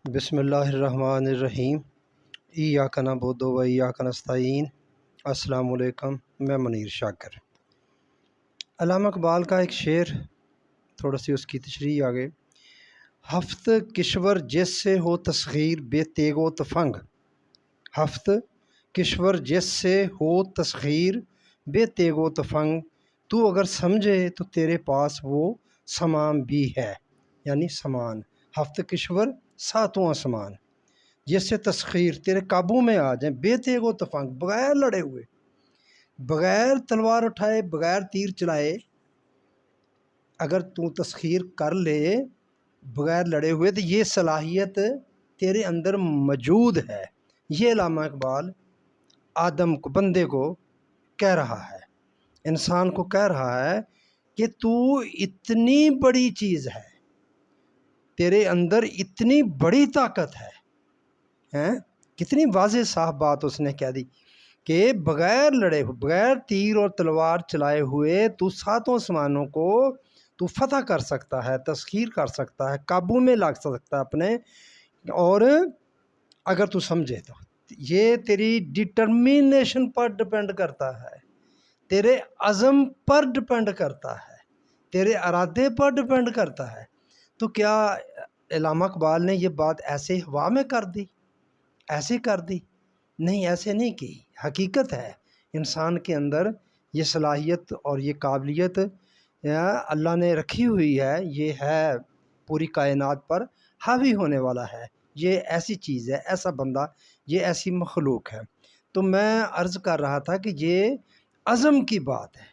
بسم اللہ الرحمن الرحیم۔ ایاک نعبد و ایاک نستعین۔ السلام علیکم، میں منیر شاکر۔ علامہ اقبال کا ایک شعر، تھوڑا سی اس کی تشریح آگے۔ ہفت کشور جس سے ہو تسخیر بے تیگ و تفنگ، ہفت کشور جس سے ہو تسخیر بے تیگ و تفنگ، تو اگر سمجھے تو تیرے پاس وہ سامان بھی ہے، یعنی سامان۔ ہفت کشور ساتوں آسمان، جس سے تسخیر تیرے قابو میں آ جائیں، بے تیگ و تفنگ، بغیر لڑے ہوئے، بغیر تلوار اٹھائے، بغیر تیر چلائے، اگر تو تسخیر کر لے بغیر لڑے ہوئے تو یہ صلاحیت تیرے اندر موجود ہے۔ یہ علامہ اقبال آدم کو، بندے کو کہہ رہا ہے، انسان کو کہہ رہا ہے کہ تو اتنی بڑی چیز ہے، تیرے اندر اتنی بڑی طاقت ہے۔ کتنی واضح صاف بات اس نے کہہ دی کہ بغیر لڑے ہوئے، بغیر تیر اور تلوار چلائے ہوئے تو ساتوں آسمانوں کو تو فتح کر سکتا ہے، تسخیر کر سکتا ہے، قابو میں لا سکتا ہے اپنے، اور اگر تو سمجھے تو یہ تیری ڈٹرمینیشن پر ڈپینڈ کرتا ہے، تیرے عزم پر ڈپینڈ کرتا ہے، تیرے ارادے پر ڈپینڈ کرتا ہے۔ تو کیا علامہ اقبال نے یہ بات ایسے ہوا میں کر دی، ایسے کر دی؟ نہیں، ایسے نہیں کی۔ حقیقت ہے انسان کے اندر یہ صلاحیت اور یہ قابلیت اللہ نے رکھی ہوئی ہے، یہ ہے پوری کائنات پر حاوی ہونے والا ہے، یہ ایسی چیز ہے، ایسا بندہ، یہ ایسی مخلوق ہے۔ تو میں عرض کر رہا تھا کہ یہ عزم کی بات ہے،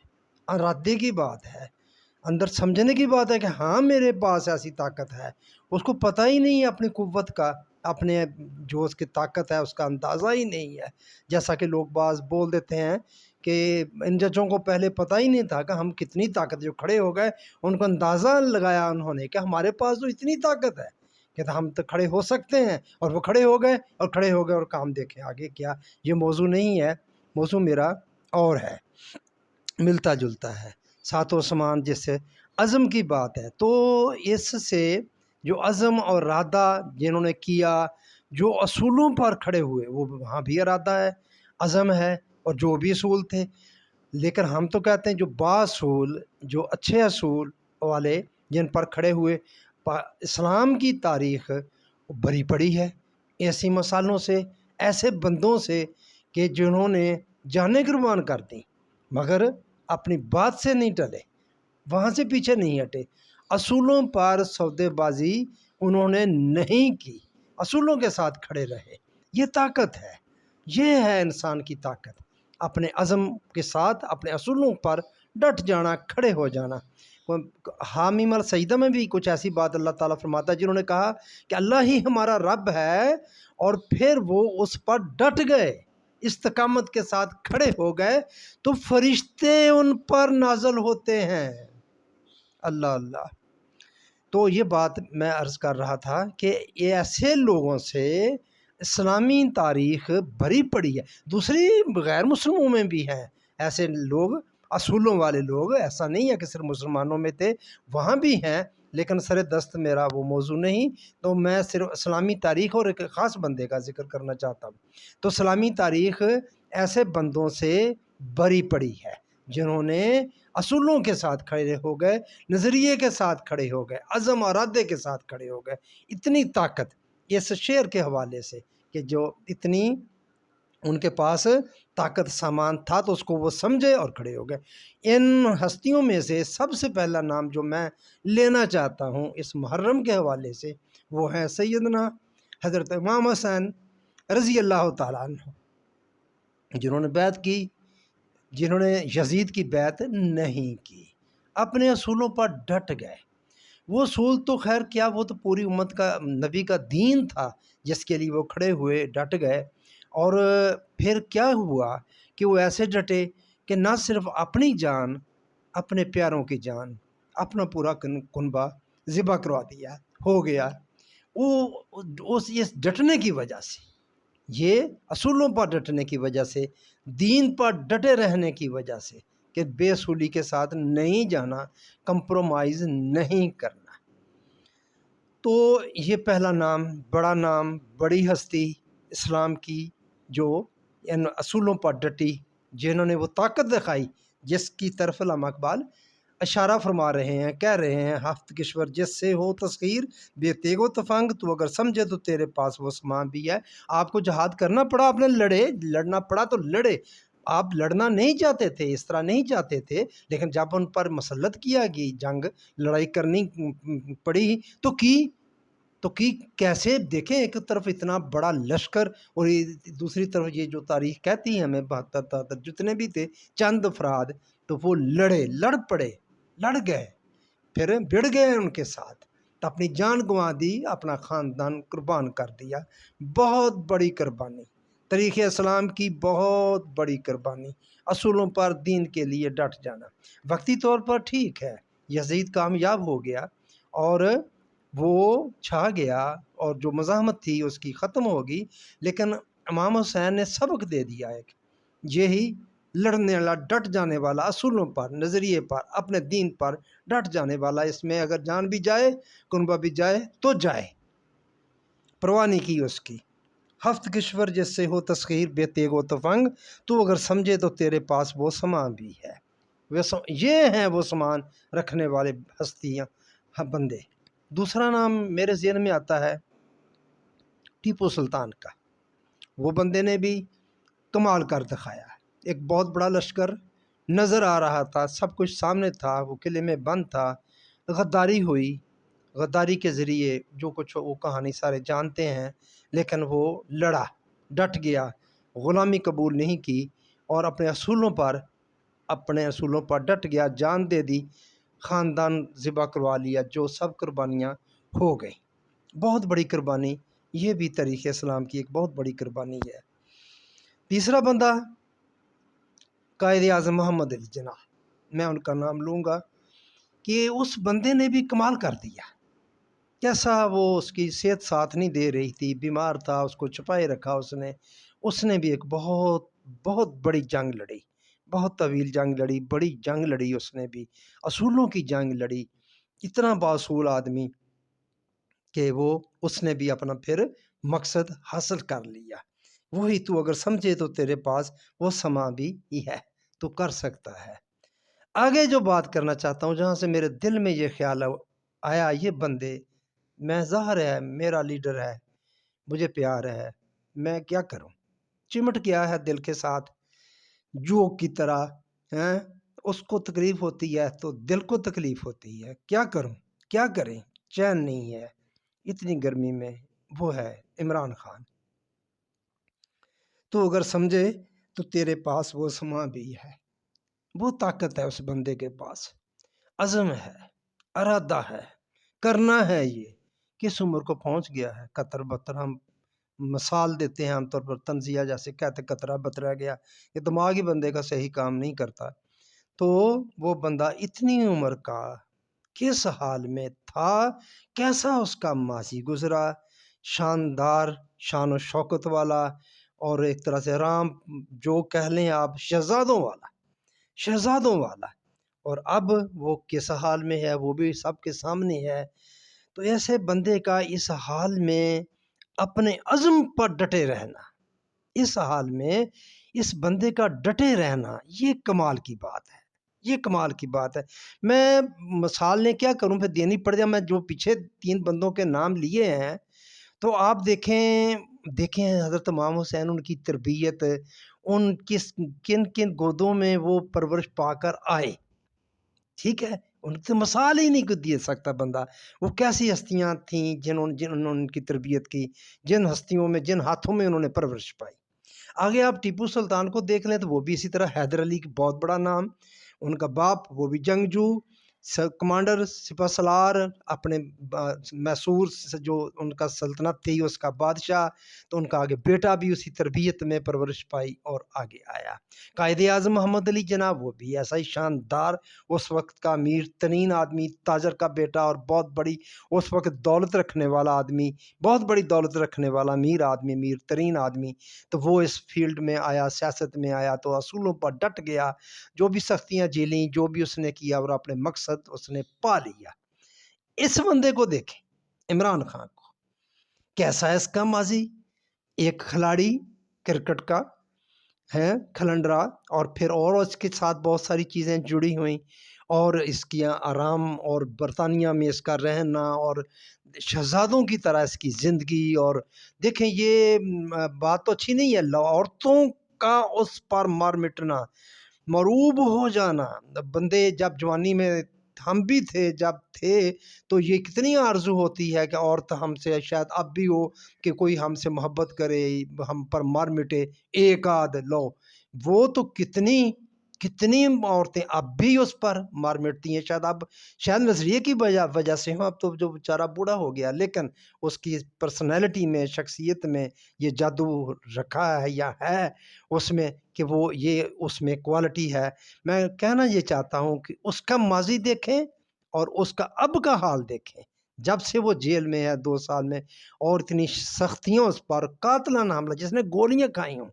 ارادے کی بات ہے، اندر سمجھنے کی بات ہے کہ ہاں میرے پاس ایسی طاقت ہے۔ اس کو پتہ ہی نہیں ہے اپنی قوت کا، اپنے جو اس کی طاقت ہے اس کا اندازہ ہی نہیں ہے۔ جیسا کہ لوگ بعض بول دیتے ہیں کہ ان ججوں کو پہلے پتہ ہی نہیں تھا کہ ہم کتنی طاقت، جو کھڑے ہو گئے ان کو اندازہ لگایا انہوں نے کہ ہمارے پاس تو اتنی طاقت ہے کہ ہم تو کھڑے ہو سکتے ہیں، اور وہ کھڑے ہو گئے اور کام دیکھیں آگے کیا۔ یہ موضوع نہیں ہے، موضوع میرا اور ہے، ملتا جلتا ہے۔ ساتوں سامان جس سے عزم کی بات ہے، تو اس سے جو عزم اور ارادہ جنہوں نے کیا، جو اصولوں پر کھڑے ہوئے، وہ وہاں بھی ارادہ ہے، عزم ہے، اور جو بھی اصول تھے۔ لیکن ہم تو کہتے ہیں جو باصول، جو اچھے اصول والے جن پر کھڑے ہوئے، اسلام کی تاریخ بھری پڑی ہے ایسی مثالوں سے، ایسے بندوں سے کہ جنہوں نے جانیں قربان کر دیں مگر اپنی بات سے نہیں ٹلے، وہاں سے پیچھے نہیں ہٹے، اصولوں پر سودے بازی انہوں نے نہیں کی، اصولوں کے ساتھ کھڑے رہے۔ یہ طاقت ہے، یہ ہے انسان کی طاقت، اپنے عزم کے ساتھ اپنے اصولوں پر ڈٹ جانا، کھڑے ہو جانا۔ حامیم السجدہ میں بھی کچھ ایسی بات اللہ تعالیٰ فرماتا ہے، جنہوں نے کہا کہ اللہ ہی ہمارا رب ہے، اور پھر وہ اس پر ڈٹ گئے، استقامت کے ساتھ کھڑے ہو گئے، تو فرشتے ان پر نازل ہوتے ہیں۔ اللہ اللہ۔ تو یہ بات میں عرض کر رہا تھا کہ ایسے لوگوں سے اسلامی تاریخ بھری پڑی ہے، دوسری غیر مسلموں میں بھی ہیں ایسے لوگ، اصولوں والے لوگ، ایسا نہیں ہے کہ صرف مسلمانوں میں تھے، وہاں بھی ہیں، لیکن سر دست میرا وہ موضوع نہیں۔ تو میں صرف اسلامی تاریخ اور ایک خاص بندے کا ذکر کرنا چاہتا ہوں۔ تو اسلامی تاریخ ایسے بندوں سے بھری پڑی ہے جنہوں نے اصولوں کے ساتھ کھڑے ہو گئے، نظریے کے ساتھ کھڑے ہو گئے، عزم اور ارادے کے ساتھ کھڑے ہو گئے۔ اتنی طاقت اس شعر کے حوالے سے کہ جو اتنی ان کے پاس طاقت سامان تھا تو اس کو وہ سمجھے اور کھڑے ہو گئے۔ ان ہستیوں میں سے سب سے پہلا نام جو میں لینا چاہتا ہوں اس محرم کے حوالے سے، وہ ہے سیدنا حضرت امام حسین رضی اللہ تعالیٰ عنہ، جنہوں نے بیعت کی، جنہوں نے یزید کی بیعت نہیں کی، اپنے اصولوں پر ڈٹ گئے۔ وہ اصول تو خیر کیا، وہ تو پوری امت کا، نبی کا دین تھا جس کے لیے وہ کھڑے ہوئے، ڈٹ گئے۔ اور پھر کیا ہوا کہ وہ ایسے ڈٹے کہ نہ صرف اپنی جان، اپنے پیاروں کی جان، اپنا پورا کنبہ ذبح کروا دیا، ہو گیا۔ وہ اس ڈٹنے کی وجہ سے، یہ اصولوں پر ڈٹنے کی وجہ سے، دین پر ڈٹے رہنے کی وجہ سے کہ بے اصولی کے ساتھ نہیں جانا، کمپرومائز نہیں کرنا۔ تو یہ پہلا نام، بڑا نام، بڑی ہستی اسلام کی، جو ان اصولوں پر ڈٹی، جنہوں نے وہ طاقت دکھائی جس کی طرف علامہ اقبال اشارہ فرما رہے ہیں، کہہ رہے ہیں ہفت کشور جس سے ہو تسخیر بے تیگ و تفنگ، تو اگر سمجھے تو تیرے پاس وہ سامان بھی ہے۔ آپ کو جہاد کرنا پڑا، آپ نے لڑنا پڑا تو لڑے، آپ لڑنا نہیں چاہتے تھے، اس طرح نہیں چاہتے تھے، لیکن جب ان پر مسلط کیا گئی جنگ، لڑائی کرنی پڑی تو کی کیسے؟ دیکھیں ایک طرف اتنا بڑا لشکر اور دوسری طرف یہ جو تاریخ کہتی ہے ہمیں 72 جتنے بھی تھے چند افراد، تو وہ لڑ پڑے، لڑ گئے، پھر بڑھ گئے ان کے ساتھ، تو اپنی جان گنوا دی، اپنا خاندان قربان کر دیا۔ بہت بڑی قربانی، تاریخ اسلام کی بہت بڑی قربانی، اصولوں پر دین کے لیے ڈٹ جانا۔ وقتی طور پر ٹھیک ہے، یزید کامیاب ہو گیا اور وہ چھا گیا، اور جو مزاحمت تھی اس کی ختم ہوگی، لیکن امام حسین نے سبق دے دیا ایک، یہی لڑنے والا، ڈٹ جانے والا، اصولوں پر، نظریے پر، اپنے دین پر ڈٹ جانے والا، اس میں اگر جان بھی جائے، کنبہ بھی جائے تو جائے، پرواہ نہیں کی اس کی۔ ہفت کشور جس سے ہو تسخیر بے تیگ و تفنگ، تو اگر سمجھے تو تیرے پاس وہ سامان بھی ہے۔ یہ ہیں وہ سامان رکھنے والے ہستیاں، بندے۔ دوسرا نام میرے ذہن میں آتا ہے ٹیپو سلطان کا۔ وہ بندے نے بھی کمال کر دکھایا، ایک بہت بڑا لشکر نظر آ رہا تھا، سب کچھ سامنے تھا، وہ قلعے میں بند تھا، غداری ہوئی، غداری کے ذریعے جو کچھ وہ کہانی سارے جانتے ہیں، لیکن وہ لڑا، ڈٹ گیا، غلامی قبول نہیں کی، اور اپنے اصولوں پر ڈٹ گیا، جان دے دی، خاندان ذبح کروا لیا، جو سب قربانیاں ہو گئیں۔ بہت بڑی قربانی، یہ بھی تاریخ اسلام کی ایک بہت بڑی قربانی ہے۔ تیسرا بندہ قائد اعظم محمد علی جناح، میں ان کا نام لوں گا، کہ اس بندے نے بھی کمال کر دیا۔ کیسا وہ، اس کی صحت ساتھ نہیں دے رہی تھی، بیمار تھا، اس کو چھپائے رکھا اس نے بھی ایک بہت بہت بڑی جنگ لڑی، بہت طویل جنگ لڑی، بڑی جنگ لڑی، اس نے بھی اصولوں کی جنگ لڑی، اتنا باصول آدمی کہ اس نے بھی اپنا پھر مقصد حاصل کر لیا۔ وہی تو اگر سمجھے تو تیرے پاس وہ سامان بھی ہے، تو کر سکتا ہے۔ آگے جو بات کرنا چاہتا ہوں، جہاں سے میرے دل میں یہ خیال آیا، یہ بندے، میں ظاہر ہے میرا لیڈر ہے، مجھے پیار ہے، میں کیا کروں، چمٹ گیا ہے دل کے ساتھ جوک کی طرح، اس کو تکلیف ہوتی ہے تو دل کو تکلیف ہوتی ہے، کیا کروں، کیا کریں، چین نہیں ہے اتنی گرمی میں۔ وہ ہے عمران خان۔ تو اگر سمجھے تو تیرے پاس وہ سامان بھی ہے، وہ طاقت ہے اس بندے کے پاس، عزم ہے، ارادہ ہے، کرنا ہے۔ یہ کس عمر کو پہنچ گیا ہے، قطر بطر، ہم مثال دیتے ہیں عام طور پر، تنزیہ جیسے کہتے قطرہ بترا گیا، یہ دماغی بندے کا صحیح کام نہیں کرتا۔ تو وہ بندہ اتنی عمر کا کس حال میں تھا، کیسا اس کا ماضی گزرا، شاندار، شان و شوکت والا، اور ایک طرح سے رام جو کہہ لیں آپ، شہزادوں والا، اور اب وہ کس حال میں ہے وہ بھی سب کے سامنے ہے۔ تو ایسے بندے کا اس حال میں اپنے عزم پر ڈٹے رہنا، اس حال میں اس بندے کا ڈٹے رہنا، یہ کمال کی بات ہے، یہ کمال کی بات ہے۔ میں مثال نے کیا کروں، پھر دینی پڑ جائے، میں جو پیچھے 3 بندوں کے نام لیے ہیں، تو آپ دیکھیں حضرت امام حسین، ان کی تربیت، ان کن کن گودوں میں وہ پرورش پا کر آئے، ٹھیک ہے، ان کی مثال ہی نہیں دے سکتا بندہ، وہ کیسی ہستیاں تھیں جنہوں نے ان کی تربیت کی، جن ہستیوں میں، جن ہاتھوں میں انہوں نے پرورش پائی۔ آگے آپ ٹیپو سلطان کو دیکھ لیں تو وہ بھی اسی طرح، حیدر علی بہت بڑا نام، ان کا باپ وہ بھی جنگجو، کمانڈر، سپہ سالار، اپنے میسور سے جو ان کا سلطنت تھی اس کا بادشاہ، تو ان کا آگے بیٹا بھی اسی تربیت میں پرورش پائی اور آگے آیا۔ قائد اعظم محمد علی جناح، وہ بھی ایسا ہی شاندار، اس وقت کا امیر ترین آدمی، تاجر کا بیٹا، اور بہت بڑی اس وقت دولت رکھنے والا آدمی، بہت بڑی دولت رکھنے والا امیر آدمی، امیر ترین آدمی، تو وہ اس فیلڈ میں آیا، سیاست میں آیا، تو اصولوں پر ڈٹ گیا، جو بھی سختیاں جھیلیں، جو بھی اس نے کیا، اور اپنے مقصد اس نے پا لیا۔ اس بندے کو دیکھیں، عمران خان کو. کیسا ہے اس کا ماضی؟ ایک کھلاڑی کرکٹ کا ہے، کھلنڈرا، اور پھر اور اس کے ساتھ بہت ساری چیزیں جڑی ہوئیں، اور اس کی آرام اور برطانیہ میں اس کا رہنا اور شہزادوں کی طرح اس کی زندگی. اور دیکھیں یہ بات تو اچھی نہیں ہے، عورتوں کا اس پر مار مٹنا، مروب ہو جانا. بندے جب جوانی میں ہم بھی تھے جب تھے تو یہ کتنی آرزو ہوتی ہے کہ عورت ہم سے شاید اب بھی ہو کہ کوئی ہم سے محبت کرے، ہم پر مار مٹے ایک آدھ لو. وہ تو کتنی کتنی عورتیں اب بھی اس پر مار مٹتی ہیں. شاید نظریے کی وجہ سے ہوں، اب تو جو بیچارہ بوڑھا ہو گیا، لیکن اس کی پرسنالٹی میں، شخصیت میں یہ جادو رکھا ہے یا ہے اس میں کہ وہ یہ اس میں کوالٹی ہے. میں کہنا یہ چاہتا ہوں کہ اس کا ماضی دیکھیں اور اس کا اب کا حال دیکھیں. جب سے وہ جیل میں ہے 2 سال میں، اور اتنی سختیاں اس پر، قاتلانہ حملہ، جس نے گولیاں کھائی ہوں،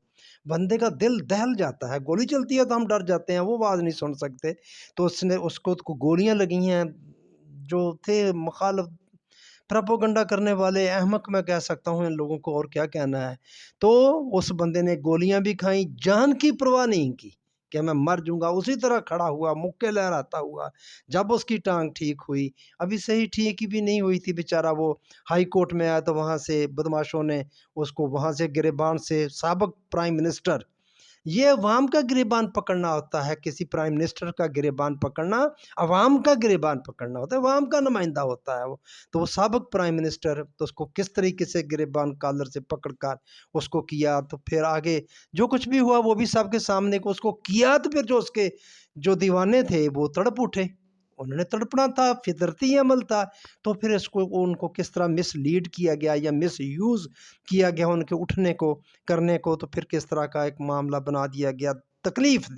بندے کا دل دہل جاتا ہے. گولی چلتی ہے تو ہم ڈر جاتے ہیں، وہ آواز نہیں سن سکتے، تو اس کو گولیاں لگی ہیں. جو تھے مخالف پراپوگنڈا کرنے والے احمق، میں کہہ سکتا ہوں ان لوگوں کو، اور کیا کہنا ہے. تو اس بندے نے گولیاں بھی کھائیں، جان کی پرواہ نہیں کی کہ میں مر جوں گا. اسی طرح کھڑا ہوا، مکے لہراتا ہوا. جب اس کی ٹانگ ٹھیک ہوئی، ابھی صحیح ٹھیک ہی بھی نہیں ہوئی تھی بیچارہ، وہ ہائی کورٹ میں آیا تو وہاں سے بدماشوں نے اس کو وہاں سے گریبان سے، سابق پرائم منسٹر، یہ عوام کا گریبان پکڑنا ہوتا ہے، کسی پرائم منسٹر کا گریبان پکڑنا عوام کا گریبان پکڑنا ہوتا ہے، عوام کا نمائندہ ہوتا ہے وہ. تو وہ سابق پرائم منسٹر، تو اس کو کس طریقے سے گریبان کالر سے پکڑ کر اس کو کیا. تو پھر آگے جو کچھ بھی ہوا وہ بھی سب کے سامنے کو اس کو کیا. تو پھر جو اس کے جو دیوانے تھے وہ تڑپ اٹھے، انہوں نے تڑپنا تھا، فطرتی عمل تھا. تو پھر ان کو کس طرح مس لیڈ کیا گیا یا مس یوز کیا گیا ان کے اٹھنے کو، کرنے کو. تو پھر کس طرح کا ایک معاملہ بنا دیا گیا، تکلیف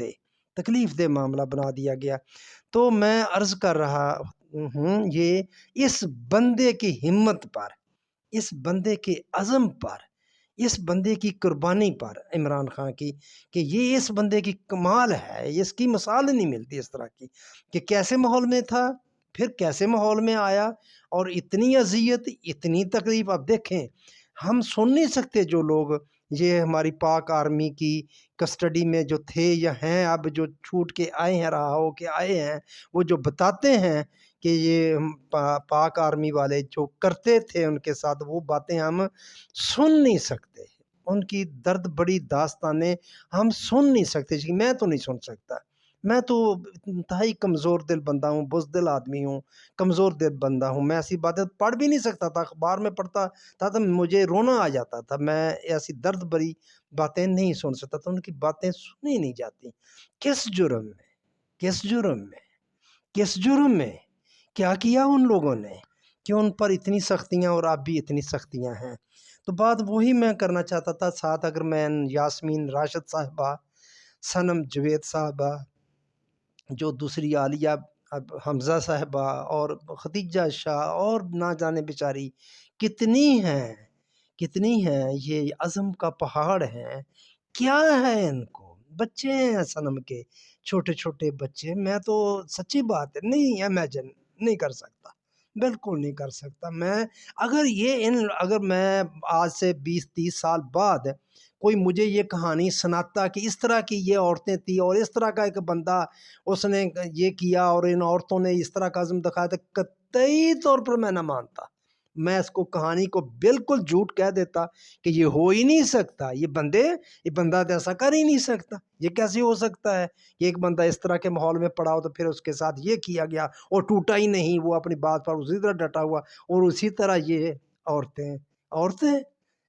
دہ معاملہ بنا دیا گیا. تو میں عرض کر رہا ہوں، یہ اس بندے کی ہمت پر، اس بندے کے عزم پر، اس بندے کی قربانی پر، عمران خان کی، کہ یہ اس بندے کی کمال ہے. اس کی مثال نہیں ملتی اس طرح کی، کہ کیسے ماحول میں تھا، پھر کیسے ماحول میں آیا، اور اتنی اذیت، اتنی تکلیف. اب دیکھیں، ہم سن نہیں سکتے جو لوگ یہ ہماری پاک آرمی کی کسٹڈی میں جو تھے یا ہیں، اب جو چھوٹ کے آئے ہیں، رہا ہو کے آئے ہیں، وہ جو بتاتے ہیں کہ یہ پاک آرمی والے جو کرتے تھے ان کے ساتھ، وہ باتیں ہم سن نہیں سکتے. ان کی درد بڑی داستانیں ہم سن نہیں سکتے. جی میں تو نہیں سن سکتا، میں تو انتہائی کمزور دل بندہ ہوں، بزدل آدمی ہوں، کمزور دل بندہ ہوں. میں ایسی باتیں پڑھ بھی نہیں سکتا تھا، اخبار میں پڑھتا تھا تو مجھے رونا آ جاتا تھا. میں ایسی درد بھری باتیں نہیں سن سکتا تھا، ان کی باتیں سنی نہیں جاتی. کس جرم میں، کس جرم میں، کس جرم میں کیا کیا ان لوگوں نے کہ ان پر اتنی سختیاں، اور اب بھی اتنی سختیاں ہیں. تو بات وہی میں کرنا چاہتا تھا. ساتھ اگر میں یاسمین راشد صاحبہ، صنم جوید صاحبہ، جو دوسری عالیہ حمزہ صاحبہ، اور ختیجہ شاہ، اور نہ جانے بیچاری کتنی ہیں یہ عزم کا پہاڑ ہیں. کیا ہے ان کو، بچے ہیں صنم کے، چھوٹے چھوٹے بچے. میں تو سچی بات ہے نہیں امیجن نہیں کر سکتا، بالکل نہیں کر سکتا. اگر میں آج سے 20-30 سال بعد کوئی مجھے یہ کہانی سناتا کہ اس طرح کی یہ عورتیں تھیں اور اس طرح کا ایک بندہ اس نے یہ کیا اور ان عورتوں نے اس طرح کا عزم دکھایا، تو قطعی طور پر میں نہ مانتا. میں اس کو کہانی کو بالکل جھوٹ کہہ دیتا کہ یہ ہو ہی نہیں سکتا. یہ بندہ تو ایسا کر ہی نہیں سکتا. یہ کیسے ہو سکتا ہے کہ ایک بندہ اس طرح کے ماحول میں پڑا ہو تو پھر اس کے ساتھ یہ کیا گیا اور ٹوٹا ہی نہیں، وہ اپنی بات پر اسی طرح ڈٹا ہوا. اور اسی طرح یہ عورتیں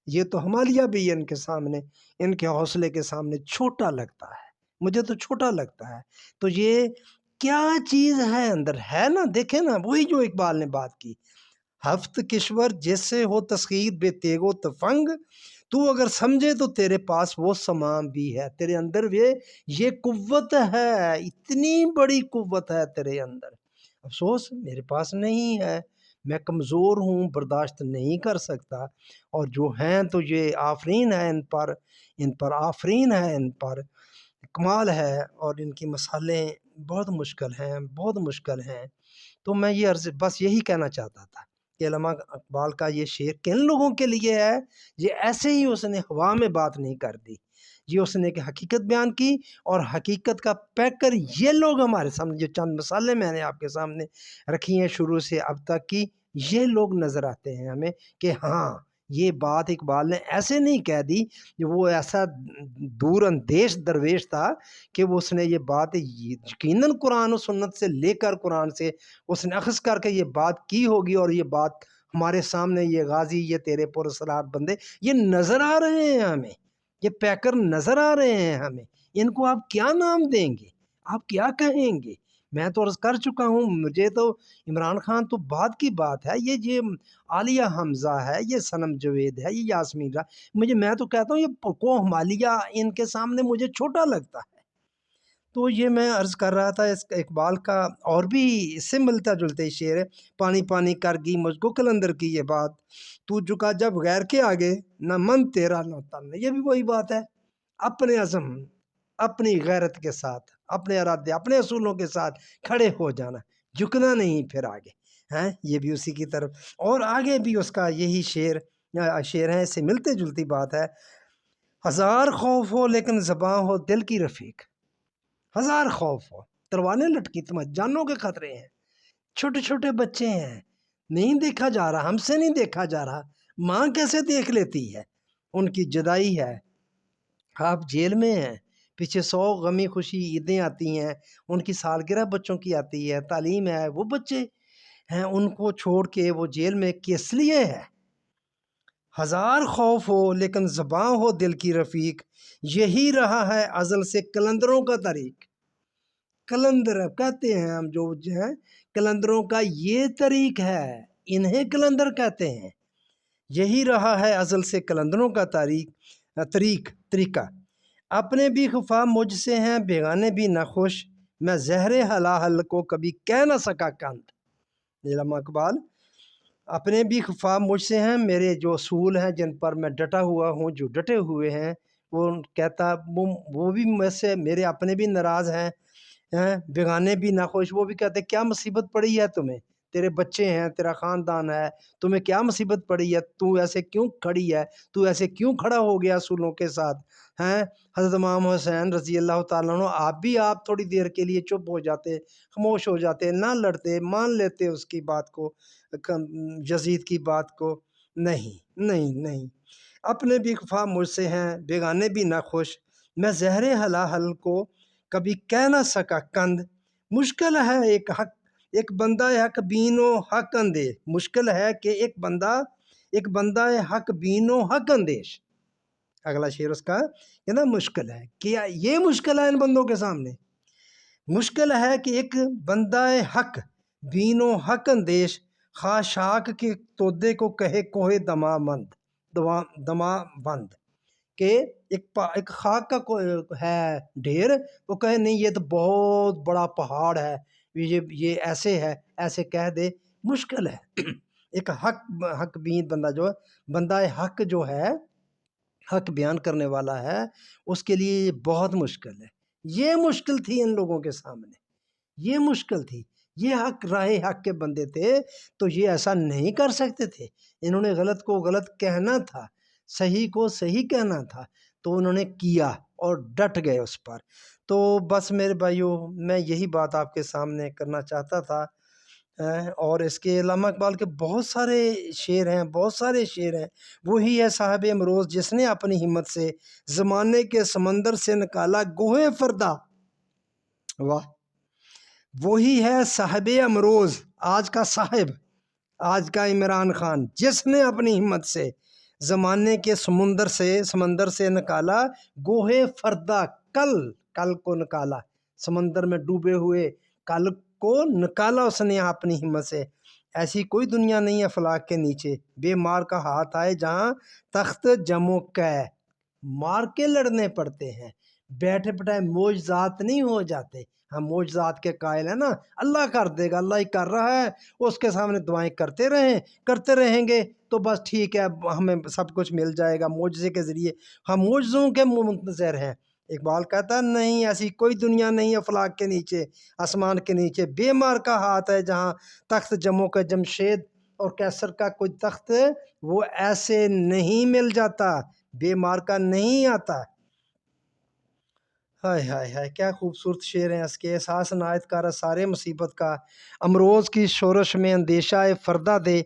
یہ تو ہمالیہ بھی ان کے سامنے، ان کے حوصلے کے سامنے چھوٹا لگتا ہے. مجھے تو چھوٹا لگتا ہے. تو یہ کیا چیز ہے اندر، ہے نا؟ دیکھیں نا، وہی جو اقبال نے بات کی، ہفت کشور جیسے ہو تسخیر بے تیگ و تفنگ، تو اگر سمجھے تو تیرے پاس وہ سامان بھی ہے. تیرے اندر یہ قوت ہے، اتنی بڑی قوت ہے تیرے اندر. افسوس میرے پاس نہیں ہے، میں کمزور ہوں، برداشت نہیں کر سکتا. اور جو ہیں تو یہ آفرین ہے ان پر آفرین ہے، ان پر کمال ہے. اور ان کی مثالیں بہت مشکل ہیں، بہت مشکل ہیں. تو میں بس یہی کہنا چاہتا تھا کہ علامہ اقبال کا یہ شعر کن لوگوں کے لیے ہے؟ یہ ایسے ہی اس نے ہوا میں بات نہیں کر دی، یہ اس نے کہ حقیقت بیان کی، اور حقیقت کا پیکر یہ لوگ ہمارے سامنے، جو چند مثالیں میں نے آپ کے سامنے رکھی ہیں شروع سے اب تک کی، یہ لوگ نظر آتے ہیں ہمیں کہ ہاں یہ بات اقبال نے ایسے نہیں کہہ دی، وہ ایسا دور اندیش درویش تھا کہ وہ اس نے یہ بات یقیناً قرآن و سنت سے لے کر قرآن سے اس نے اخذ کر کے یہ بات کی ہوگی، اور یہ بات ہمارے سامنے یہ غازی، یہ تیرے پراسرار بندے، یہ نظر آ رہے ہیں ہمیں، یہ پیکر نظر آ رہے ہیں ہمیں، ان کو آپ کیا نام دیں گے، آپ کیا کہیں گے؟ میں تو عرض کر چکا ہوں، مجھے تو عمران خان تو بعد کی بات ہے، یہ عالیہ حمزہ ہے، یہ صنم جوید ہے، یہ یاسمین راہ، میں تو کہتا ہوں یہ کوہ مالیہ ان کے سامنے مجھے چھوٹا لگتا ہے۔ تو یہ میں عرض کر رہا تھا، اس اقبال کا اور بھی اس سے ملتا جلتا ہی شعر ہے، پانی پانی کر گئی مجھ کو قلندر کی یہ بات، تو جھکا جب غیر کے آگے، نہ من تیرا نہ تن، یہ بھی وہی بات ہے، اپنے عزم، اپنی غیرت کے ساتھ، اپنے ارادے، اپنے اصولوں کے ساتھ کھڑے ہو جانا، جھکنا نہیں پھر آگے ہیں، یہ بھی اسی کی طرف، اور آگے بھی اس کا یہی شعر ہے، اس سے ملتے جلتی بات ہے، ہزار خوف ہو لیکن زباں ہو دل کی رفیق، ہزار خوف ہو، تلواریں لٹکی تمہیں، جانوں کے خطرے ہیں، چھوٹے چھوٹے بچے ہیں، نہیں دیکھا جا رہا، ہم سے نہیں دیکھا جا رہا، ماں کیسے دیکھ لیتی ہے، ان کی جدائی ہے، آپ جیل میں ہیں، پیچھے 100 غمی خوشی عیدیں آتی ہیں، ان کی سالگرہ بچوں کی آتی ہے، تعلیم ہے، وہ بچے ہیں، ان کو چھوڑ کے وہ جیل میں کس لیے ہے؟ ہزار خوف ہو لیکن زباں ہو دل کی رفیق، یہی رہا ہے ازل سے قلندروں کا طریق، قلندر کہتے ہیں ہم جو ہیں، قلندروں کا یہ طریق ہے، انہیں قلندر کہتے ہیں، یہی رہا ہے ازل سے قلندروں کا طریقہ، اپنے بھی خفا مجھ سے ہیں بیگانے بھی نہ خوش، میں زہر حلاحل کو کبھی کہہ نہ سکا کند، علامہ اقبال، اپنے بھی خفا مجھ سے ہیں، میرے جو اصول ہیں جن پر میں ڈٹا ہوا ہوں، جو ڈٹے ہوئے ہیں، وہ کہتا وہ بھی مجھ سے، میرے اپنے بھی ناراض ہیں، بیگانے بھی ناخوش، وہ بھی کہتے کیا مصیبت پڑی ہے تمہیں، تیرے بچے ہیں، تیرا خاندان ہے، تمہیں کیا مصیبت پڑی ہے، تو ایسے کیوں کھڑی ہے، تو ایسے کیوں کھڑا ہو گیا اصولوں کے ساتھ ہیں؟ حضرت امام حسین رضی اللہ تعالیٰ عنہ، آپ تھوڑی دیر کے لیے چپ ہو جاتے، خاموش ہو جاتے، نہ لڑتے، مان لیتے اس کی بات کو، یزید کی بات کو، نہیں نہیں نہیں، اپنے بھی خفا مجھ سے ہیں بیگانے بھی نہ خوش، میں زہر حلاحل کو کبھی کہہ نہ سکا کند، مشکل ہے ایک بندہ حق بین و حق اندیش، مشکل ہے کہ ایک بندہ حق بین و حق اندیش، اگلا شعر اس کا کہ نا مشکل ہے، کیا یہ مشکل ہے ان بندوں کے سامنے، مشکل ہے کہ ایک بندہ حق بین و حق اندیش، خاشاک کے تودے کو کہے کوہ دما بند، کہ ایک خاک کا ہے ڈھیر، وہ کہے نہیں یہ تو بہت بڑا پہاڑ ہے، یہ ایسے ہے، ایسے کہہ دے، مشکل ہے ایک حق بین بندہ حق جو ہے، حق بیان کرنے والا ہے، اس کے لیے یہ بہت مشکل ہے، یہ مشکل تھی ان لوگوں کے سامنے، یہ مشکل تھی، یہ راہ حق کے بندے تھے، تو یہ ایسا نہیں کر سکتے تھے، انہوں نے غلط کو غلط کہنا تھا، صحیح کو صحیح کہنا تھا، تو انہوں نے کیا اور ڈٹ گئے اس پر، تو بس میرے بھائیوں، میں یہی بات آپ کے سامنے کرنا چاہتا تھا، اور اس کے علامہ اقبال کے بہت سارے شعر ہیں، وہی ہے صاحب امروز جس نے اپنی ہمت سے زمانے کے سمندر سے نکالا گوہے فردا، واہ، وہی ہے صاحب امروز، آج کا صاحب، آج کا عمران خان، جس نے اپنی ہمت سے زمانے کے سمندر سے نکالا گوہے فردا، کل کو نکالا، سمندر میں ڈوبے ہوئے کل کو نکالا اس نے اپنی ہمت سے، ایسی کوئی دنیا نہیں ہے فلاک کے نیچے، بے مار کا ہاتھ آئے جہاں تخت جم و قے، مار کے لڑنے پڑتے ہیں، بیٹھے بٹھائے معجزات نہیں ہو جاتے، ہم معجزات کے قائل ہیں نا، اللہ کر دے گا، اللہ ہی کر رہا ہے، اس کے سامنے دعائیں کرتے رہیں گے تو بس ٹھیک ہے، ہمیں سب کچھ مل جائے گا معجزے کے ذریعے، ہم معجزوں کے منتظر ہیں۔ اقبال کہتا ہے نہیں، ایسی کوئی دنیا نہیں ہے افلاک کے نیچے، آسمان کے نیچے، بے مار کا ہاتھ ہے جہاں تخت جموں کا جمشید اور کیسر کا کوئی تخت وہ ایسے نہیں مل جاتا، بے مار کا نہیں آتا۔ ہائے ہائے ہائے، کیا خوبصورت شعر ہیں اس کے۔ احساس عنایت کار سارے مصیبت کا، امروز کی شورش میں اندیشہ فردہ دے۔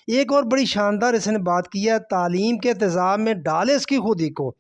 ایک اور بڑی شاندار اس نے بات کی ہے، تعلیم کے تیزاب میں ڈالے اس کی خودی کو۔